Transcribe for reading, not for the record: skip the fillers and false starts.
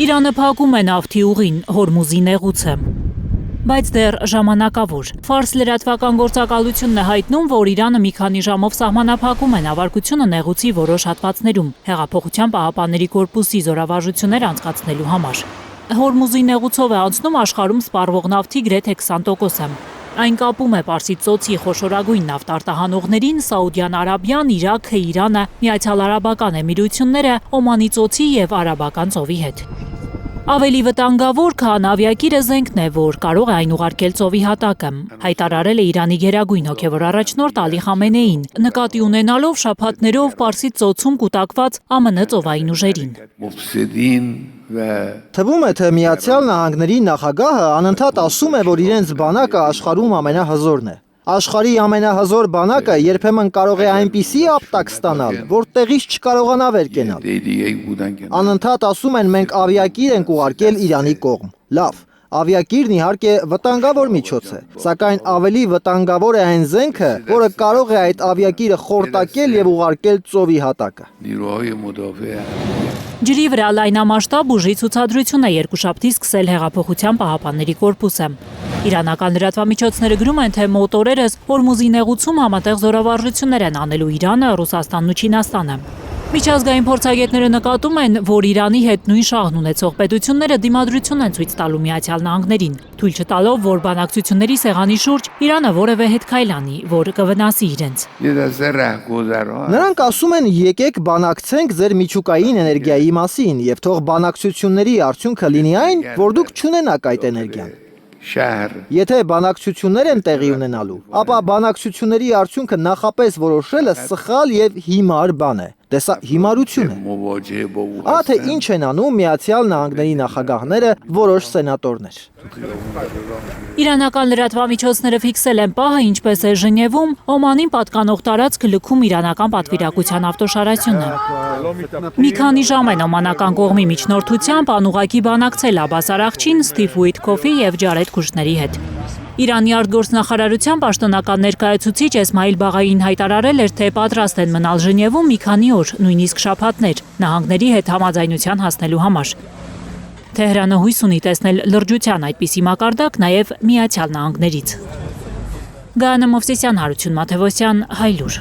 Իրանը փակում է նավթի ուղին, Հորմուզի նեղուցը։ Բայց դեռ ժամանակավոր։ Ֆարս լրատվական գործակալությունն է հայտնում, որ Իրանը մի քանի ժամով սահմանափակում է նավարկությունը նեղուցի որոշ հատվածներում, Հեղափոխության պահապանների կորպուսի զորավարժություններ անցկացնելու համար։ Հորմուզի նեղուցով է անցնում աշխարհում սպառվող նավթի գրեթե 20%-ը։ Այն կապում է Պարսից ծոցի խոշորագույն նավթարտահանողներին Սաուդյան Արաբիան, Իրաքը, Իրանը, Միացյալ Արաբական Էմիրությունները, Օմանի ծոցի և Արաբական ծովի հետ։ Ավելի վտանգավոր, քան ավիակիրը զենքն է, որ կարող է այն ուղարկել ծովի հատակը, հայտարարել է Իրանի գերագույն հոգևոր առաջնորդ Ալի Խամենեին, նկատի ունենալով շաբաթներով Պարսից ծոցում կուտակված ԱՄՆ ծովային ուժերին։ Թվում է, թե Միացյալ Նահանգների նախագահը անընդհատ ասում է, որ իրենց բանակը աշխարհում ամենահզորն է։ Աշխարհի ամենահզոր բանակը երբեմն կարող է այնպիսի ապտակ ստանալ, որ տեղից չկարողանա վեր կենալ։ Անընդհատ ասում են, մենք ավիակիր ենք ուղարկել Իրանի կողմ։ Լավ, ավիակիրն իհարկե վտանգավոր միջոց է, սակայն ավելի վտանգավոր է այն զենքը, որը կարող է այդ ավիակիրը խորտակել և ուղարկել ծովի հատակը։ Ջրի վրա լայնամասշտաբ ուժի ցուցադրություն է երկուշաբթի սկսել Հեղափոխության պահապանների կորպուսը։ Իրանական լրատվամիջոցները գրում են, թե մոտ օրերս Հորմուզի նեղուցում համատեղ զորավարժություններ են անելու Իրանը, Ռուսաստանն ու Չինաստանը։ Միջազգային փորձագետները նկատում են, որ Իրանի հետ նույն շահն ունեցող պետությունները դիմադրություն են ցույց տալու Միացյալ Նահանգներին, թույլ չտալով, որ բանակցությունների սեղանի շուրջ Իրանը որևէ հետքայլ անի, որ կվնասի իրենց։ Նրանք ասում են, եկեք բանակցենք ձեր միջուկային էներգիայի մասին, եւ թող բանակցությունների արդյունքը լինի այն, որ դուք չունենաք այդ էներգիան։ Եթե բանակցություններ են տեղի ունենալու, ապա բանակցությունների արդյունքը նախապես որոշելը սխալ եւ հիմար բան է։ Դե սա հիմարություն է։ Թե ինչ են անում Միացյալ Նահանգների նախագահները, որոշ սենատորներ։ Իրանական լրատվամիջոցները ֆիքսել են պահը, ինչպես է Ժնևում Օմանին պատկանող տարածք լքում իրանական պատվիրակության ավտոշարությունը։ Մի քանի ժամ են օմանական կողմի միջնորդությամբ անուղղակի բանակցել Աբբաս Արաղչին, Սթիվ Ուիթքոֆի և Ջարեդ Քուշների հետ։ Իրանի արտգործնախարարության պաշտոնական ներկայացուցիչ Էսմայիլ Բաղային հայտարարել էր, թե պատրաստ են մնալ Ժնևում մի քանի օր, նույնիսկ շաբաթներ, նահանգների հետ համաձայնության հասնելու համար։ Թեհրանը հույս ունի տեսնել լրջության այդպիսի մակարդակ նաև Միացյալ Նահանգներից։ Գայանե Մովսիսյան, Հարություն Մաթևոսյան, Հայլուր։